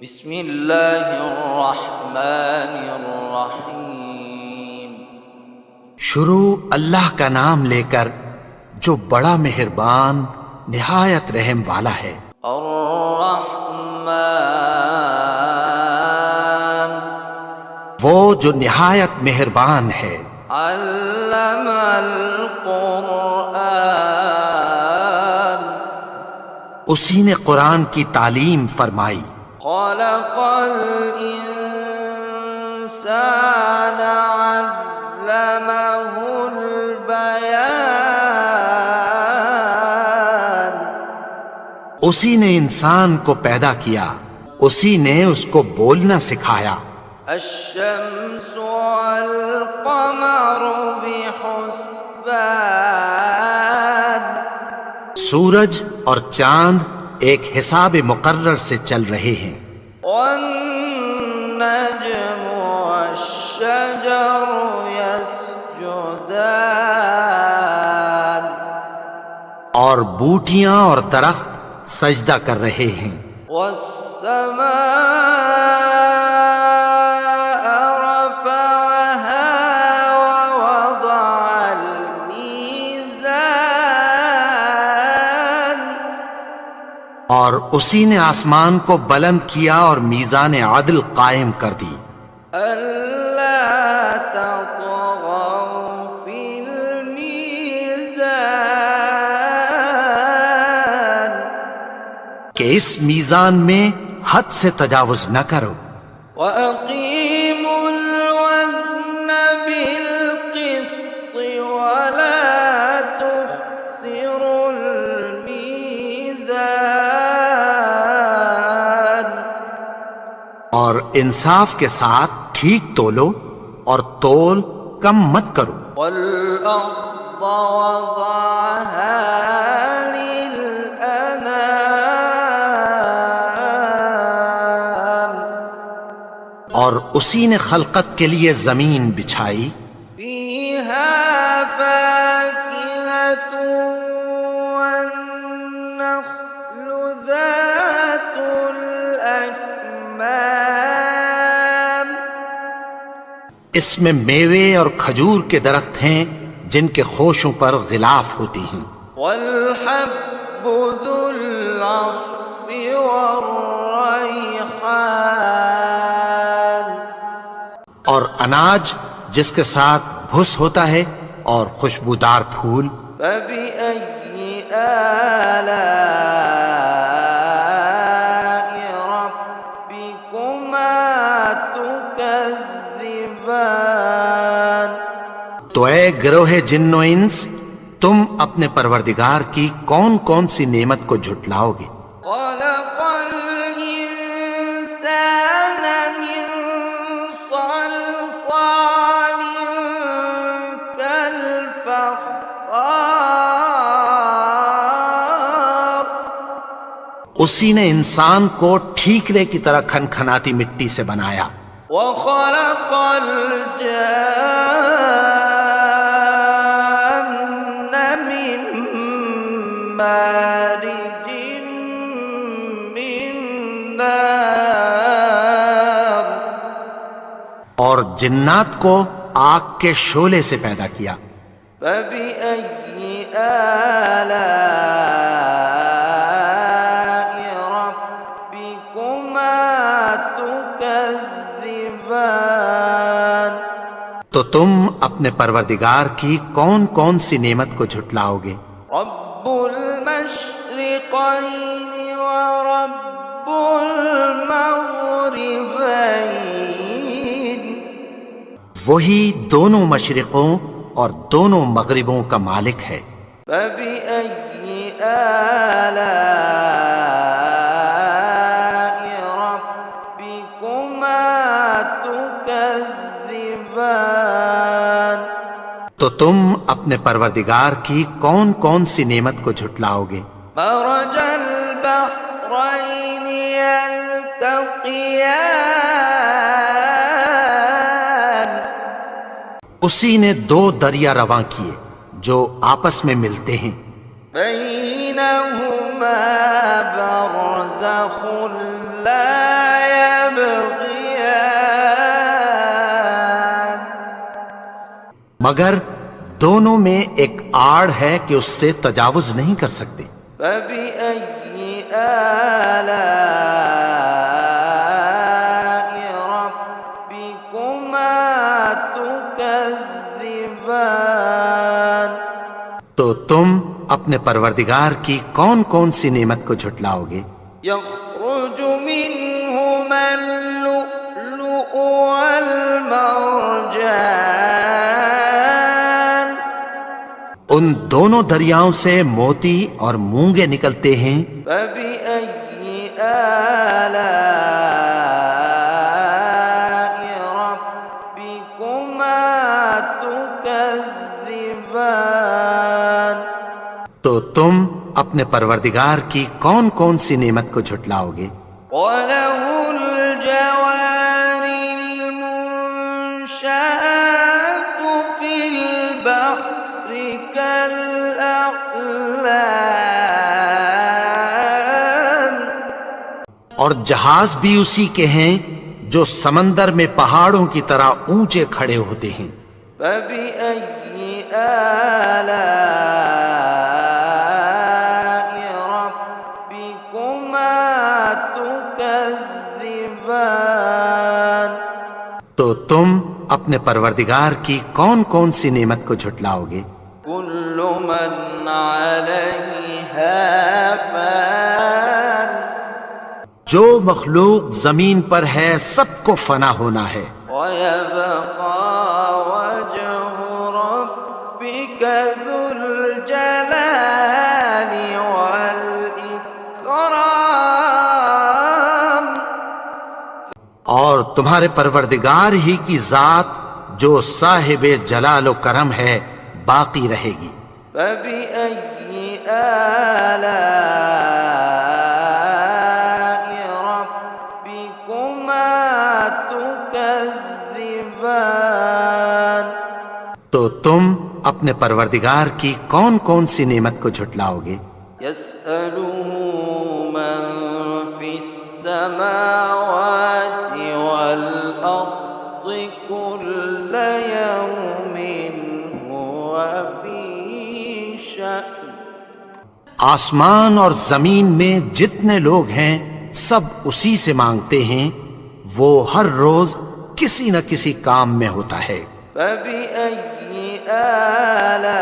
بسم اللہ الرحمن الرحیم۔ شروع اللہ کا نام لے کر جو بڑا مہربان نہایت رحم والا ہے۔ الرحمن، وہ جو نہایت مہربان ہے۔ علم القرآن، اسی نے قرآن کی تعلیم فرمائی۔ خلق الانسان علمہ البیان، اسی نے انسان کو پیدا کیا، اسی نے اس کو بولنا سکھایا۔ الشمس والقمر بحسبان، سورج اور چاند ایک حساب مقرر سے چل رہے ہیں۔ والنجم والشجر يسجدان، اور بوٹیاں اور درخت سجدہ کر رہے ہیں۔ والسماء رفعها ووضع الميزان، اور اسی نے آسمان کو بلند کیا اور میزان عدل قائم کر دی۔ ألا تطغوا في الميزان، کہ اس میزان میں حد سے تجاوز نہ کرو۔ وأقيموا الوزن بالقسط ولا تخسروا الميزان، اور انصاف کے ساتھ ٹھیک تولو اور تول کم مت کرو۔ والأرض وضعها للأنام، اور اسی نے خلقت کے لیے زمین بچھائی، فيها فاكهة والنخل ذات الأكمام، اس میں میوے اور کھجور کے درخت ہیں جن کے خوشوں پر غلاف ہوتی ہیں، والحب ذو العصف والريحان، اور اناج جس کے ساتھ بھس ہوتا ہے اور خوشبودار پھول۔ فبأي آلاء ربكما تكذبان، تو اے گروہ جن و انس، تم اپنے پروردگار کی کون کون سی نعمت کو جھٹلاؤ گے؟ خلق الإنسان من صلصال كالفخار، اسی نے انسان کو ٹھیکرے کی طرح کھنکھناتی مٹی سے بنایا۔ وخلق الجان من مارج من نار، اور جنات کو آگ کے شعلے سے پیدا کیا۔ فبأي آلاء ربكما تكذبان، تو تم اپنے پروردگار کی کون کون سی نعمت کو جھٹلاؤ گے؟ رب المشرقين ورب المغربين، وہی دونوں مشرقوں اور دونوں مغربوں کا مالک ہے۔ فبأي آلاء ربكما تكذبان، تو تم اپنے پروردگار کی کون کون سی نعمت کو جھٹلاؤ گے؟ مرج البحرين يلتقيان، اسی نے دو دریا رواں کیے جو آپس میں ملتے ہیں۔ بينهما برزخ لا مگر دونوں میں ایک آڑ ہے کہ اس سے تجاوز نہیں کر سکتے۔ فبأي آلاء ربكما تكذبان؟ تو تم اپنے پروردگار کی کون کون سی نعمت کو جھٹلاؤ گے؟ يخرج منهما اللؤلؤ والمرجان ان دونوں دریاؤں سے موتی اور مونگے نکلتے ہیں۔ فبأي آلاء ربكما تكذبان؟ تو تم اپنے پروردگار کی کون کون سی نعمت کو جھٹلاؤ گے؟ وَلَهُ الْجَوَارِ الْمُنشَآتُ فِي الْبَحْرِ كَالْأَعْلَامِ؟ اور جہاز بھی اسی کے ہیں جو سمندر میں پہاڑوں کی طرح اونچے کھڑے ہوتے ہیں۔ فَبِأَيِّ آلَاءِ رَبِّكُمَا تُكَذِّبَانِ؟ تو تم اپنے پروردگار کی کون کون سی نعمت کو جھٹلاؤ گے؟ كُلُّ مَنْ عَلَيْهَا فَانٍ جو مخلوق زمین پر ہے سب کو فنا ہونا ہے، وَيَبْقَى وَجْهُ رَبِّكَ ذُو الْجَلَالِ وَالْإِكْرَامِ؟ اور تمہارے پروردگار ہی کی ذات جو صاحب جلال و کرم ہے باقی رہے گی۔ فَبِأَيِّ آلَاءِ رَبِّكُمَا تُكَذِّبَانِ؟ تو تم اپنے پروردگار کی کون کون سی نعمت کو جھٹلاؤ گے؟ يَسْأَلُهُ مَن فِي السَّمَاوَاتِ وَالْأَرْضِ كُلَّ يَوْمٍ هُوَ فِي شَأْنٍ۔ آسمان اور زمین میں جتنے لوگ ہیں سب اسی سے مانگتے ہیں، وہ ہر روز کسی نہ کسی کام میں ہوتا ہے۔ فَبِأَيِّ آلَاءِ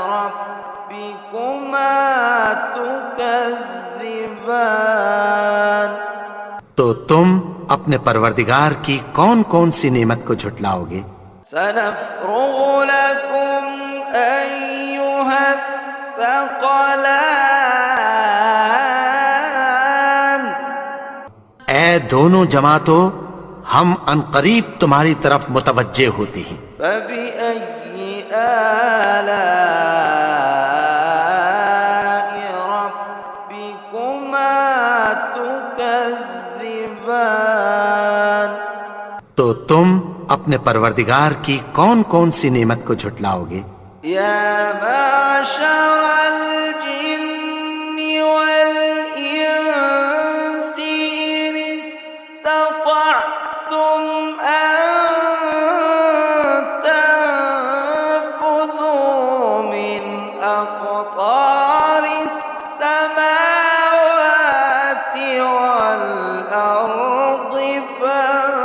رَبِّكُمَا تُكَذِّبَانِ؟ تو تم اپنے پروردگار کی کون کون سی نعمت کو جھٹلاؤ گے؟ سَنَفْرُغُ لَكُمْ أَيُّهَ الثَّقَلَانِ؟ اے دونوں جماعتوں، ہم عنقریب تمہاری طرف متوجہ ہوتے ہیں۔ فَبِأَيِّ آلَاءِ رَبِّكُمَا تُكَذِّبَانِ؟ تو تم اپنے پروردگار کی کون کون سی نعمت کو جھٹلاؤ گے؟ يَا مَعْشَرَ الْجِنِّ وَالْإِنسِ إِنِ اسْتَطَعْتُمْ أَن تَنفُذُوا مِنْ أَقْطَارِ السَّمَاوَاتِ وَالْأَرْضِ فَانفُذُوا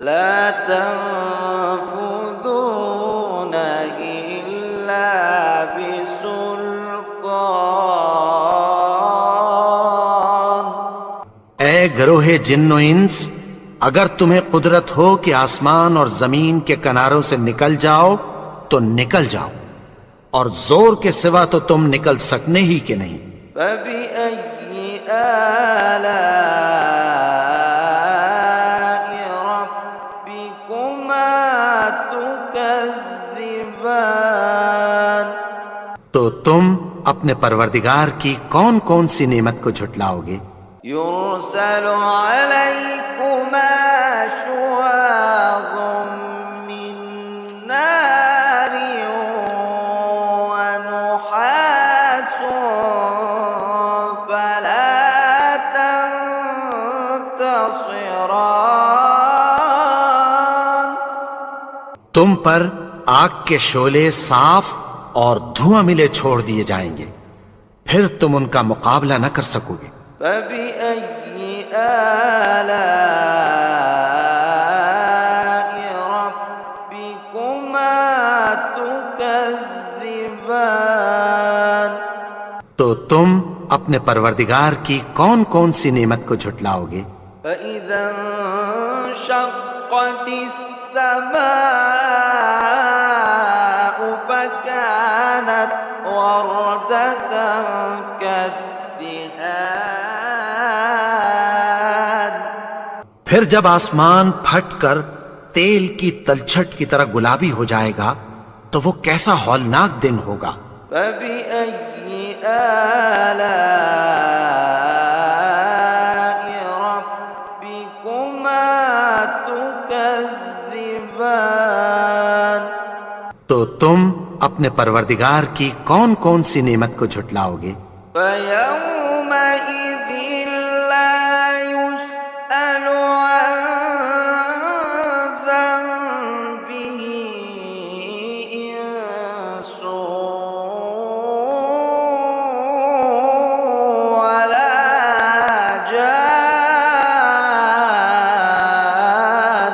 لَا تَنفُذُونَ إِلَّا بِسُلْطَانٍ۔ اے گروہ جن و انس، اگر تمہیں قدرت ہو کہ آسمان اور زمین کے کناروں سے نکل جاؤ تو نکل جاؤ، اور زور کے سوا تو تم نکل سکنے ہی کے نہیں۔ فَبِأَيِّ آلَاءِ رَبِّكُمَا تُكَذِّبَانِ؟ تو تم اپنے پروردگار کی کون کون سی نعمت کو جھٹلاؤ گے؟ يُرْسَلُ عَلَيْكُمَا شُوَاظٌ مِّن نَّارٍ وَنُحَاسٌ فَلَا پر آگ کے شعلے صاف اور دھواں ملے چھوڑ دیے جائیں گے، پھر تم ان کا مقابلہ نہ کر سکو گے۔ فبأي آلاء ربكما تكذبان؟ تو تم اپنے پروردگار کی کون کون سی نعمت کو جھٹلاؤ گے؟ فإذا انشقت السماء فكانت وردة كالدهان۔ پھر جب آسمان پھٹ کر تیل کی تلچھٹ کی طرح گلابی ہو جائے گا تو وہ کیسا ہولناک دن ہوگا۔ فبأي آلاء ربكما تكذبان؟ تو تم اپنے پروردگار کی کون کون سی نعمت کو جھٹلاؤ گے؟ فيومئذ لا يسأل عن ذنبه إنس ولا جان۔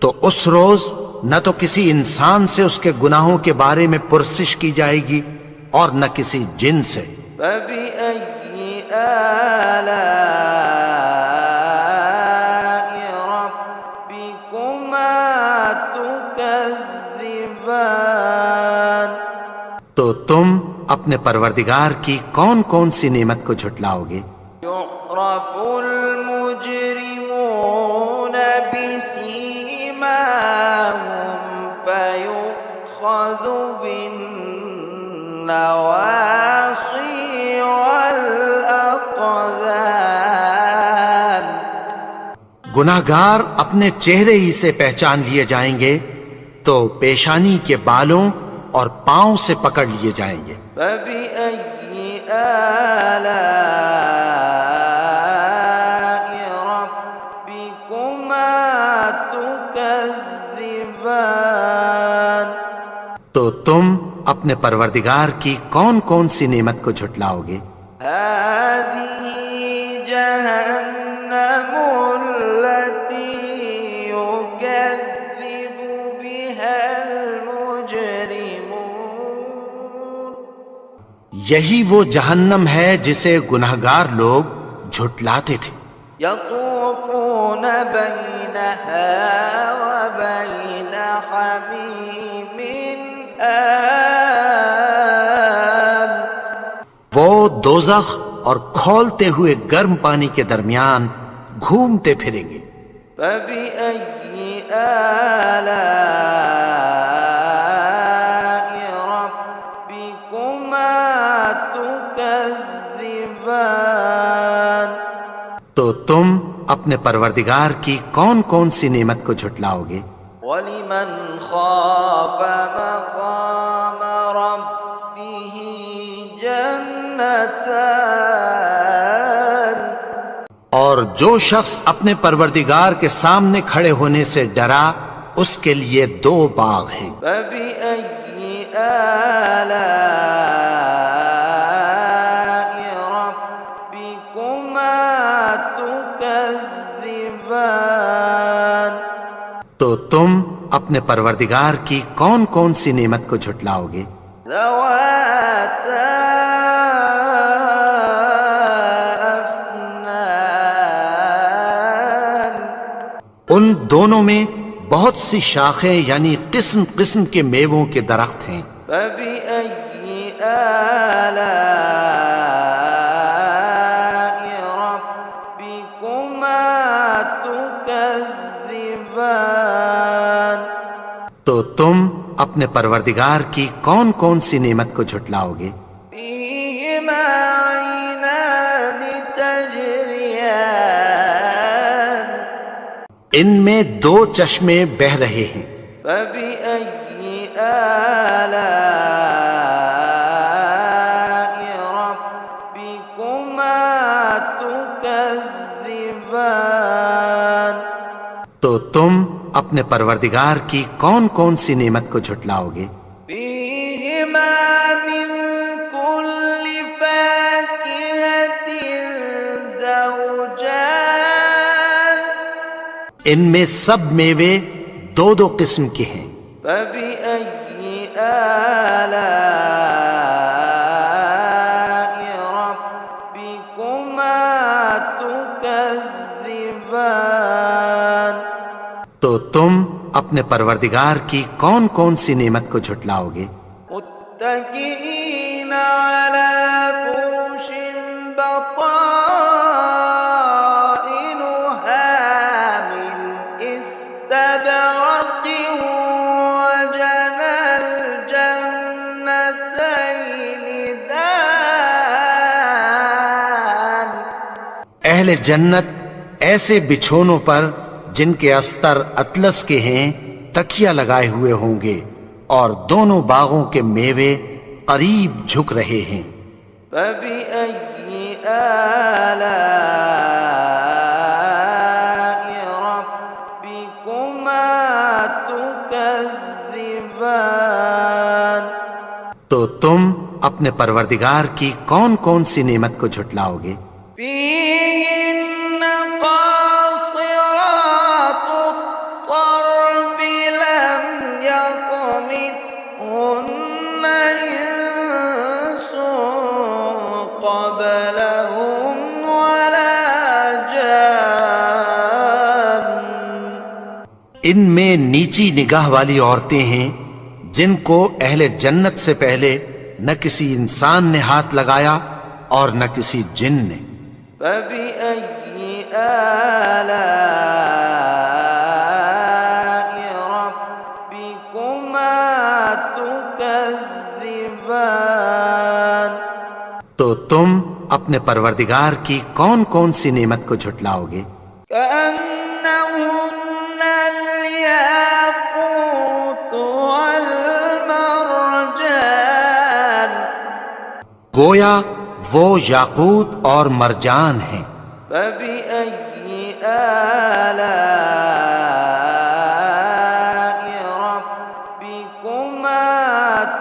تو اس روز نہ تو کسی انسان سے اس کے گناہوں کے بارے میں پرسش کی جائے گی اور نہ کسی جن سے۔ فبأي آلاء ربكما تكذبان؟ تو تم اپنے پروردگار کی کون کون سی نعمت کو جھٹلاؤ گے؟ يعرف المجرمون بسيماهم فيؤخذ بالنواصي والأقدام۔ گناہگار اپنے چہرے ہی سے پہچان لیے جائیں گے تو پیشانی کے بالوں اور پاؤں سے پکڑ لیے جائیں گے۔ فبأي آلاء ربكما تكذبان؟ تو تم اپنے پروردگار کی کون کون سی نعمت کو جھٹلاؤ گے؟ هذه جهنم التي يكذب بها المجرمون۔ یہی وہ جہنم ہے جسے گناہگار لوگ جھٹلاتے تھے۔ يطوفون بينها وبين حميم آن۔ وہ دوزخ اور کھولتے ہوئے گرم پانی کے درمیان گھومتے پھریں گے۔ فبأي آلاء ربكما تكذبان؟ تو تم اپنے پروردگار کی کون کون سی نعمت کو جھٹلاؤ گے؟ ولمن خاف مقام ربه جنتان۔ اور جو شخص اپنے پروردگار کے سامنے کھڑے ہونے سے ڈرا اس کے لیے دو باغ ہیں۔ فبأي آلاء ربكما تكذبان؟ تو تم اپنے پروردگار کی کون کون سی نعمت کو جھٹلاؤ گے؟ ذواتا افنان۔ ان دونوں میں بہت سی شاخیں یعنی قسم قسم کے میووں کے درخت ہیں۔ فبأي آلاء ربكما تكذبان؟ تو تم اپنے پروردگار کی کون کون سی نعمت کو جھٹلاؤ گے؟ فيهما عينان تجريان۔ ان میں دو چشمے بہ رہے ہیں۔ فبأي آلاء ربكما تكذبان؟ تو تم اپنے پروردگار کی کون کون سی نعمت کو جھٹلاؤ گے؟ فيهما من كل فاكهة زوجان ان میں سب میوے دو دو قسم کے ہیں۔ فبأي آلاء ربكما تكذبان تو تم اپنے پروردگار کی کون کون سی نعمت کو جھٹلاؤ گے؟ متكئين على فرش بطائنها من استبرق وجنى الجنتين دان اہل جنت ایسے بچھونوں پر جن کے استر اطلس کے ہیں تکیہ لگائے ہوئے ہوں گے، اور دونوں باغوں کے میوے قریب جھک رہے ہیں۔ فبأي آلاء ربكما تكذبان تو تم اپنے پروردگار کی کون کون سی نعمت کو جھٹلاؤ گے؟ فيهن قاصرات الطرف لم يطمثهن إنس قبلهم ولا جان ان میں نیچی نگاہ والی عورتیں ہیں جن کو اہل جنت سے پہلے نہ کسی انسان نے ہاتھ لگایا اور نہ کسی جن نے۔ فبأي آلاء ربكما تكذبان تو تم اپنے پروردگار کی کون کون سی نعمت کو جھٹلاؤ گے؟ كأنهن الياقوت والمرجان گویا وہ یاقوت اور مرجان ہیں۔ فبأي آلاء ربكما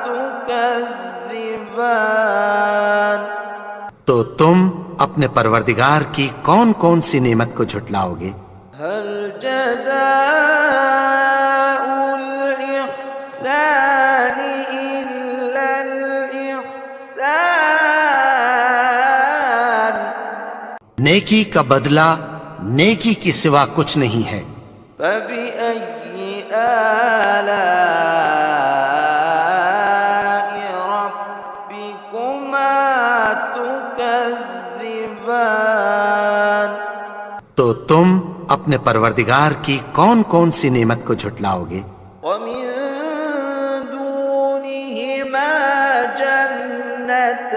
تكذبان تو تم اپنے پروردگار کی کون کون سی نعمت کو جھٹلاؤ گے؟ هل جزاء الإحسان إلا الإحسان نیکی کا بدلہ نیکی کی سوا کچھ نہیں ہے۔ فبأي آلاء ربكما تكذبان تو تم اپنے پروردگار کی کون کون سی نعمت کو جھٹلاؤ گے؟ ومن دونهما جنتان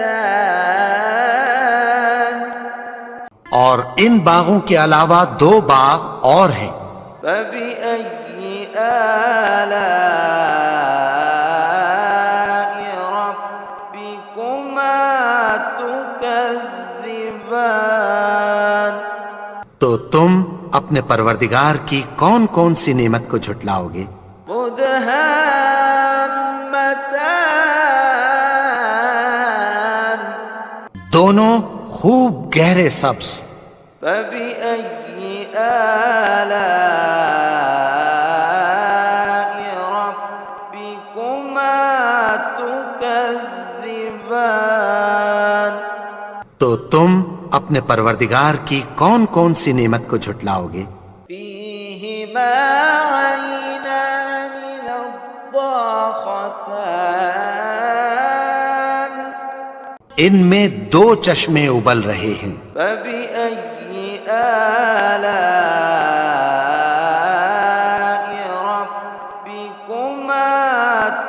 اور ان باغوں کے علاوہ دو باغ اور ہیں۔ فبأي آلاء ربكما تكذبان تو تم اپنے پروردگار کی کون کون سی نعمت کو جھٹلاؤ گے؟ مدهامتان دونوں خوب گہرے سبز۔ فبأي آلاء ربكما تكذبان تو تم اپنے پروردگار کی کون کون سی نعمت کو جھٹلاؤ گے؟ فيهما عينان نضاختان ان میں دو چشمے ابل رہے ہیں۔ فبأي آلاء ربكما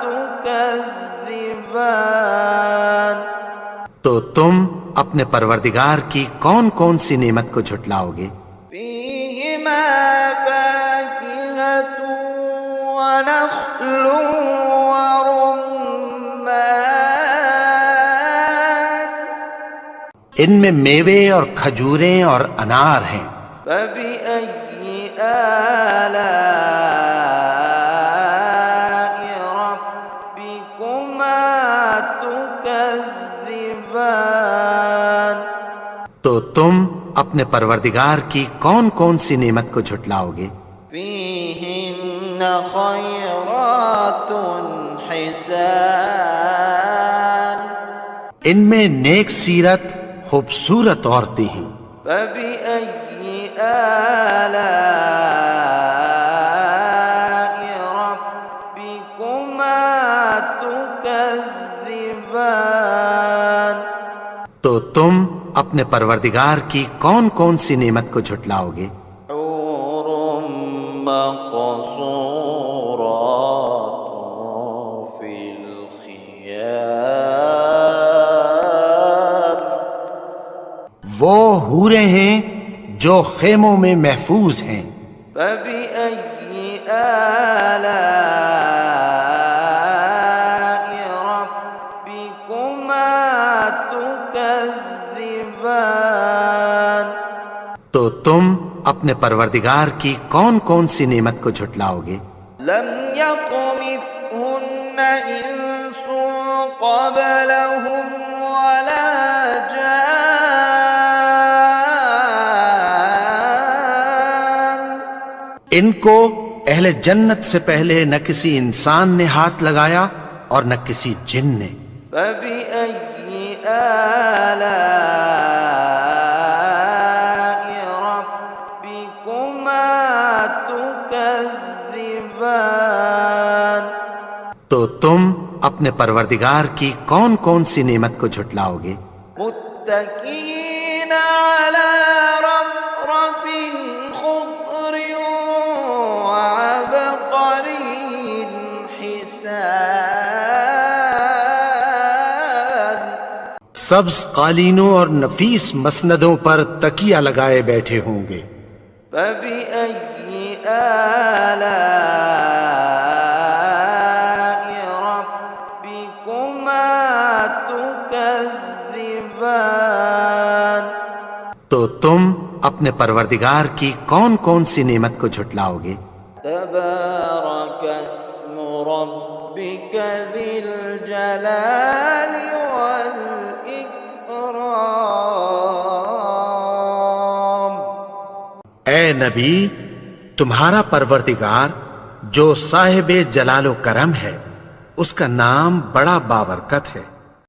تكذبان تو تم اپنے پروردگار کی کون کون سی نعمت کو جھٹلاؤ گے؟ فيهما فاكهة ونخل ورمان ان میں میوے اور کھجوریں اور انار ہیں۔ فبأي آلاء اپنے پروردگار کی کون کون سی نعمت کو جھٹلاؤ گے؟ فيهن خيرات حسان ان میں نیک سیرت خوبصورت عورتیں ہیں۔ فبأي آلاء ربكما تكذبان تو تم اپنے پروردگار کی کون کون سی نعمت کو جھٹلاؤ گے؟ حور مقصورات في الخيام وہ حوریں ہیں جو خیموں میں محفوظ ہیں۔ فبأي آلاء ربكما تكذبان تو تم اپنے پروردگار کی کون کون سی نعمت کو جھٹلاؤ گے؟ لم يطمثهن إنس قبلهم ولا جان ان کو اہل جنت سے پہلے نہ کسی انسان نے ہاتھ لگایا اور نہ کسی جن نے۔ فبأي آلاء ربكما تكذبان تو تم اپنے پروردگار کی کون کون سی نعمت کو جھٹلاؤ گے؟ متكئين على رفرف خضر وعبقري حسان سبز قالینوں اور نفیس مسندوں پر تکیہ لگائے بیٹھے ہوں گے۔ فبأي آلاء ربكما تكذبان تو تم اپنے پروردگار کی کون کون سی نعمت کو جھٹلاؤ گے؟ تبارك اسم ربك ذي الجلال والإكرام اے نبی، تمہارا پروردگار جو صاحب جلال و کرم ہے، اس کا نام بڑا بابرکت ہے۔